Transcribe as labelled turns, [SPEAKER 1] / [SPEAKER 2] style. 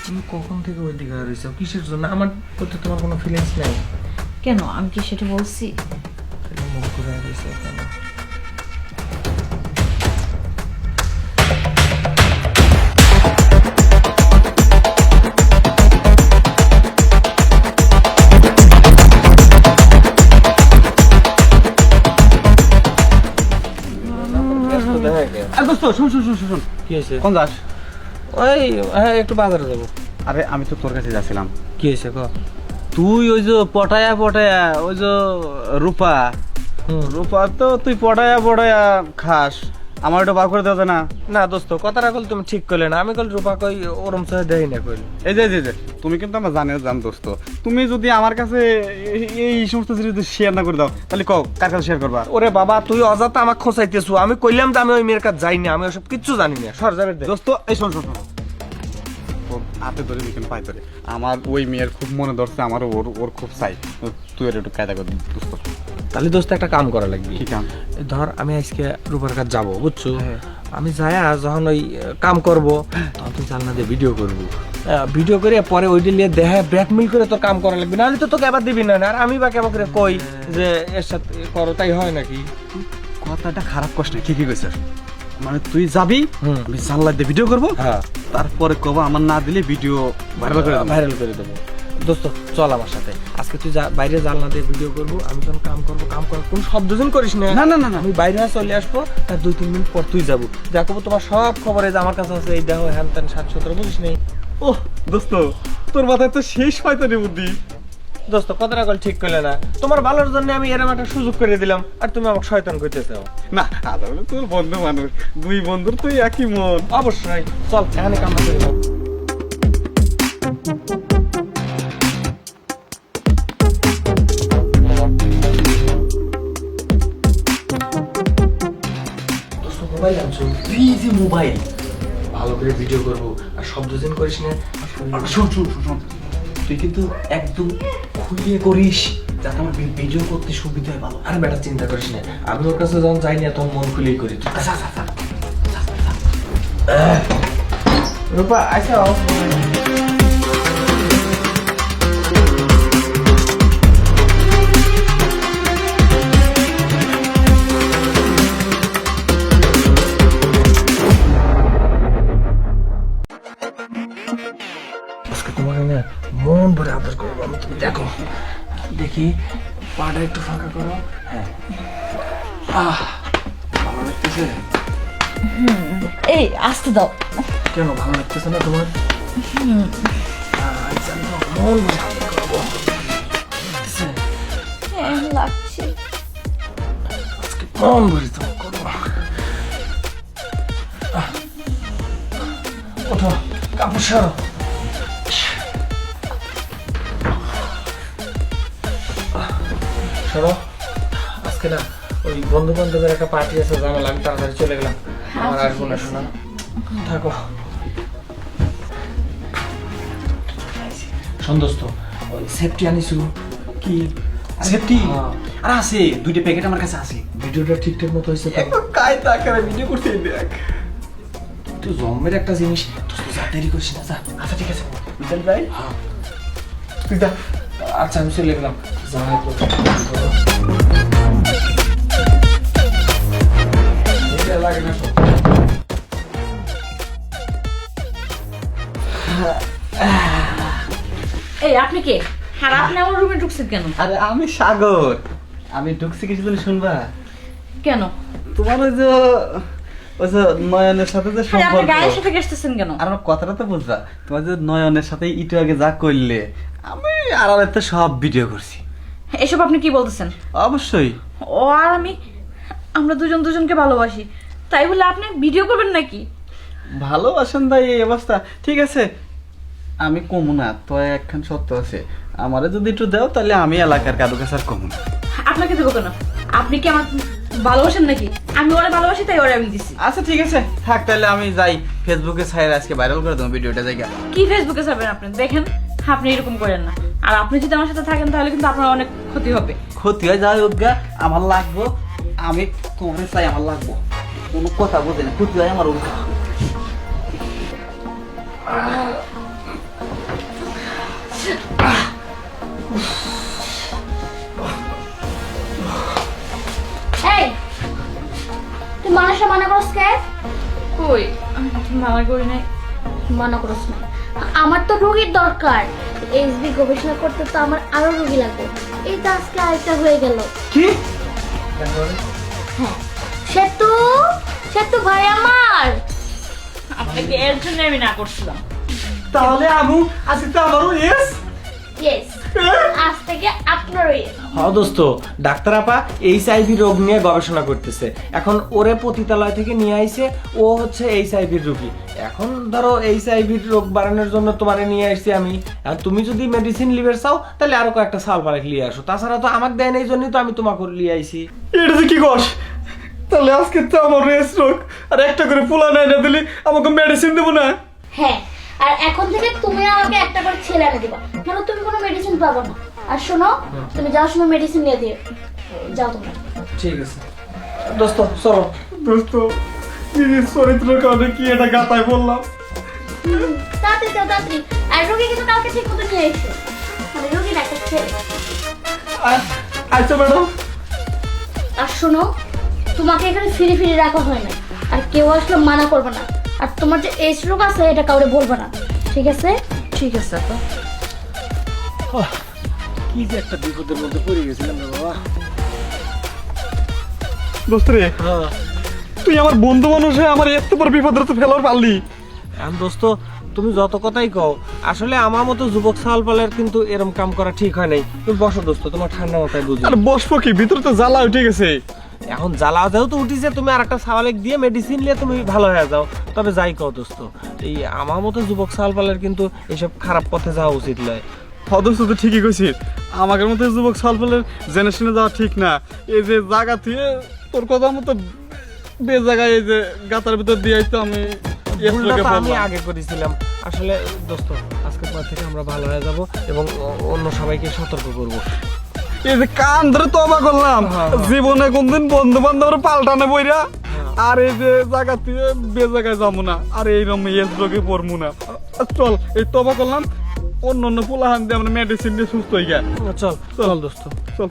[SPEAKER 1] তুমি কখন থেকে ওই দিকে রয়েছো? কিসের জন্য? আমার প্রতি তোমার কোনো ফিলিংস নাই?
[SPEAKER 2] কেন, আমি কি সেটা বলছি?
[SPEAKER 1] মুখ ঘুরে রয়েছে কেন?
[SPEAKER 3] কি হয়েছে? কোন যাস?
[SPEAKER 1] ওই হ্যাঁ, একটু বাজারে যাবো।
[SPEAKER 3] আরে আমি তো তোর কাছে যাচ্ছিলাম।
[SPEAKER 1] কি হয়েছে ক?
[SPEAKER 3] তুই ওই যে পটায়া ওই যে রূপা রূপা তো তুই পটায়া খাস, আমার এটা বার করে দেওয়া যায় না?
[SPEAKER 1] না দোস্ত, কথাটা কল তুমি ঠিক করলে না। আমি কল রূপা কই ওরম চাই দেই না কইল।
[SPEAKER 3] এই যে তুমি কিন্তু আমার জান দোস্ত, তুমি যদি আমার কাছে এই সমস্ত জিনিস যদি শেয়ার না করে দাও তাহলে কও কার কাছে শেয়ার করবা?
[SPEAKER 1] ওরে বাবা, তুই অযথা আমাকে খোঁচাইতেছু। আমি কইলাম যে আমি ওই মেয়ের কাছে যাই না, আমি ওসব কিচ্ছু জানি না। সর যাবে দে।
[SPEAKER 3] দোস্ত এই শোন ওর হাতে ধরে দিকেন পায়ে ধরে, আমার ওই মেয়ের খুব মনে ধরছে, আমার ওর খুব চাই। তুই ওর একটু কায়দা কর দোস্ত।
[SPEAKER 1] তাহলে দোস্ত একটা কাম করা লাগবে।
[SPEAKER 3] কি কাম?
[SPEAKER 1] ধর আমি আজকে রূপার কাছে যাবো, বুঝছো?
[SPEAKER 3] হ্যাঁ।
[SPEAKER 1] আমি যায়া যখন ওই কাম করবো তখন তুই জানলা দিয়ে ভিডিও করবো। ভিডিও করে পরে ওইটা নিয়ে দেহে ব্ল্যাকমেল করে তোর কাম করা লাগবে, নাহলে তো তোকে আবার দিবি না। আর আমি বা কেমন করে কই যে এর সাথে করো, তাই হয় নাকি?
[SPEAKER 3] কথাটা খারাপ কষ্ট না, ঠিকই কইছিস। মানে তুই যাবি, আমি জানলা দিয়ে ভিডিও করবো,
[SPEAKER 1] হ্যাঁ,
[SPEAKER 3] তারপরে কবা আমার না দিলে ভিডিও ভাইরাল করে দেবো।
[SPEAKER 1] দোস্ত চল আমার সাথে। আজকে তুই বাইরে জানলা দিয়ে ভিডিও করবো, আমি যখন কাম করবো কোন শব্দ যেন করিস না।
[SPEAKER 3] না
[SPEAKER 1] আমি বাইরে চলে আসবো, তার 2-3 মিনিট পর তুই যাবো। দেখো তোমার সব খবরে যে আমার কাছে আছে, এই দেখো হ্যান ত্যান 7-17, বুঝিস নেই?
[SPEAKER 3] ও দোস্ত, তোর মাথায় তো শেষ শয়তানি বুদ্ধি।
[SPEAKER 1] দোস্ত কথাটা কল ঠিক করলে না। তোমার ভালোর জন্য আমি এরকম একটা সুযোগ করে দিলাম, আর তুমি আমাকে শয়তান করতে চাও।
[SPEAKER 3] না আসলে তোর বন্ধু মানুষ, দুই বন্ধুর তুই একই মন।
[SPEAKER 1] অবশ্যই চল এখানে কাম করে দাও। দোস্ত মোবাইল আনছো?
[SPEAKER 3] এই যে মোবাইল,
[SPEAKER 1] ভালো করে ভিডিও করবো, আর শব্দ যেন করিস না।
[SPEAKER 3] শোন তুই কিন্তু একদম খুলে করিস যাতে আমার ভিডিও করতে সুবিধা হয় ভালো।
[SPEAKER 1] আর বেটা চিন্তা করিস না, আমি ওর কাছে যখন যাই না তখন মন খুলেই করি। তুই রূপা আচ্ছা তোমাকে না মন ভরে আদর করবো আমি। তুমি দেখো, দেখি পাটা একটু ফাঁকা করো। হ্যাঁ, ভালো লাগতেছে?
[SPEAKER 2] এই আসতে দাও।
[SPEAKER 1] কেন ভালো লাগতেছে না তোমার? আচ্ছা, মন ভরে আদর করবো।
[SPEAKER 2] হ্যাঁ লাগছে।
[SPEAKER 1] আজকে মন ভরে তোমার করবো। ওঠো, কাপড় সরো। শোনো, আজকে না ওই বন্ধু বান্ধবের একটা পার্টি আছে, জানালাম, আমি তাড়াতাড়ি চলে গেলাম। আমার আসবো না, শোনো থাকো। সন্দোস্ত ওই সেফটি আনিছু?
[SPEAKER 3] কি সেফটি?
[SPEAKER 1] হ্যাঁ।
[SPEAKER 3] আর আছে দুইটা প্যাকেট আমার কাছে আছে।
[SPEAKER 1] ভিডিওটা ঠিকঠাক মতো হয়েছে তো?
[SPEAKER 3] একদম কায়দা করে ভিডিও করতে দেখ।
[SPEAKER 1] তুই জম্মের একটা জিনিস, তুই যা দেরি করিস না, যা।
[SPEAKER 3] আচ্ছা ঠিক আছে, বিশাল ভাই
[SPEAKER 1] হ্যাঁ
[SPEAKER 3] তুই যা।
[SPEAKER 1] আচ্ছা আমি চলে গেলাম। যা তো লাগে না সব।
[SPEAKER 2] এই আপনি কে? আর আপনি আমার রুমে ঢুকছেন কেন?
[SPEAKER 3] আরে আমি সাগর, আমি ঢুকছি কিছু বলে শুনবা?
[SPEAKER 2] কেন?
[SPEAKER 3] তোমার ওই যে নয়নের সাথে যে
[SPEAKER 2] আরে আপনি
[SPEAKER 3] সম্পর্ক,
[SPEAKER 2] গায়ের সাথে গেছতেছেন কেন?
[SPEAKER 3] আর আমার কথাটা তো বুঝবা। তোমার যে নয়নের সাথে একটু আগে যা করলে, আমি আড়ালে সব ভিডিও করছি।
[SPEAKER 2] এসব আপনি কি বলতেছেন?
[SPEAKER 3] অবশ্যই।
[SPEAKER 2] ও আর আমি, আমরা দুজন দুজনকে ভালোবাসি, তাই বলে আপনি ভিডিও করবেন নাকি?
[SPEAKER 3] ভালোবাসেন তাই এই অবস্থা। ঠিক আছে, আমি কমু না তো, একখান সত্য আছে, আমারে যদি একটু দাও তাহলে আমি এলাকার কারো কাছে আর কমু না।
[SPEAKER 2] আপনাকে দেবো কেন? আপনি কি আমার ভালোবাসেন নাকি? আমি ওরা ভালোবাসি তাই ওরা আমি দিছি।
[SPEAKER 3] আচ্ছা ঠিক আছে, থাক তাহলে আমি যাই, ফেসবুকে ছাইরে আজকে ভাইরাল করে দেবো ভিডিওটা জায়গা।
[SPEAKER 2] কি ফেসবুকে ছাড়বেন আপনি? দেখেন, আপনি এরকম করেন না। আর আপনি যদি আমার সাথে থাকেন তাহলে কিন্তু আপনার অনেক ক্ষতি হবে।
[SPEAKER 3] ক্ষতি হয় যাই হোক গা, আমার লাগবো, আমি তোমার চাই, আমার লাগবো, কোনো কথা বোঝে না, ক্ষতি হয় আমার।
[SPEAKER 2] মানা করি নাই।
[SPEAKER 4] মনে করছ না, আমার তো রোগীর দরকার। এইচডি গবেষণা করতে তো আমার আরো রোগী লাগবে। এই তো আজকে আরেকটা হয়ে গেল।
[SPEAKER 3] কি
[SPEAKER 4] হ্যাঁ, সেতু সেতু ভাই আমার।
[SPEAKER 2] আপনাকে এর জন্য আমি না করছিলাম।
[SPEAKER 3] তাহলে আমু আজকে তো আমারও ইয়েস।
[SPEAKER 4] ইয়েস, আজ থেকে আপনারও ইয়েস।
[SPEAKER 1] হ্যাঁ দোস্ত, ডাক্তার আপা এইচআইভি রোগ নিয়ে গবেষণা করতেছে। এখন ওরে পতিতালয় থেকে নিয়ে আইছে, ও হচ্ছে এইচআইভির রোগী। এখন ধরো এইচআইভির রোগ বাড়ানোর জন্য তোমারে নিয়ে আসছি আমি। আর তুমি যদি মেডিসিন লিভার চাও তাহলে আরো কয়েকটা সাল পারেক নিয়ে আসো। তাছাড়া তো আমাকে দেয় না, এই জন্যই তো আমি তোমাকে নিয়ে আইছি।
[SPEAKER 3] এটা যে কি কস? তাহলে আজকে তো আমার রেস্ট রোগ, আর একটা করে পোলা নাই না দিলে আমাকে মেডিসিন দেবো না?
[SPEAKER 4] হ্যাঁ, আর এখন থেকে তুমি আমাকে একটা করে ছেলে এনে দিবা, কেন তুমি কোনো মেডিসিন পাবো না। আর শোনো, তুমি যাওয়ার সময় মেডিসিন নিয়ে দিও। যাও তোমরা।
[SPEAKER 1] ঠিক আছে দোস্ত, চলো।
[SPEAKER 3] দোস্ত, নিজের চরিত্রের কারণে কি এটা গাতায় বললাম।
[SPEAKER 4] তাড়াতাড়ি যাও, তাড়াতাড়ি। আর রোগী কিন্তু কালকে ঠিক মতো নিয়ে এসো। মানে রোগীর একটা ছেলে।
[SPEAKER 3] আচ্ছা ম্যাডাম।
[SPEAKER 4] আর শোনো, তোমাকে এখানে ফিরে ফিরে রাখা হয় না, আর কেউ আসলে মানা করবে না। আর তোমার যে এইচ রোগ আছে এটা কাউরে বলবে না, ঠিক আছে?
[SPEAKER 2] ঠিক আছে আপা।
[SPEAKER 1] কি যে একটা বিপদের মধ্যে পড়ে গেছিলাম রে বাবা।
[SPEAKER 3] দোস্ত রে, তুই আমার বন্ধু মানুষ হয়ে আমার এত বড় বিপদের তো ফেলার পারলি।
[SPEAKER 1] এখন দোস্ত, তুমি যত কথাই কও, আসলে আমার মতো যুবক সালপালের কিন্তু এরকম কাম করা ঠিক হয় নাই। তুমি বসো দোস্ত, তোমার ঠান্ডা মাথায় বুঝো।
[SPEAKER 3] আর বসবো কি, ভিতরে তো জ্বালা উঠে গেছে।
[SPEAKER 1] এখন জ্বালা যেহেতু উঠিছে, তুমি আর একটা সাওয়ালেক দিয়ে মেডিসিন নিয়ে তুমি ভালো হয়ে যাও। তবে যাই কও দোস্ত, এই আমার মতো যুবক সালপালের কিন্তু এইসব খারাপ পথে যাওয়া উচিত নয়।
[SPEAKER 3] দোস্ত তো ঠিকই কইছিস, আমাদের মতো যুবক সালফেলের জেনারেশনে যাওয়া ঠিক না। এই যে জায়গা থেকে তোর কথা মতো বে জায়গায় এই যে গাতার ভিতর দিয়ে তো আমি
[SPEAKER 1] ভুলটা তো আমি আগে করেছিলাম। আসলে দোস্ত, আজকের পর থেকে আমরা ভালো হয়ে যাব এবং অন্য সবাইকে সতর্ক করব।
[SPEAKER 3] এই যে কান ধরে তবা করলাম, জীবনে কোনদিন বন্ধু বান্ধব পাল্টানে বইরা আর এই যে জায়গা থেকে বে জায়গায় যাবো না, আর এইরকম এস রোগে পড়বো না। চল, এই তবা করলাম, অন্য অন্য পোলাহান দিয়ে আমরা মেডিসিন দিয়ে সুস্থ হয়ে গেল।
[SPEAKER 1] চল চল দোস্ত,
[SPEAKER 3] চল।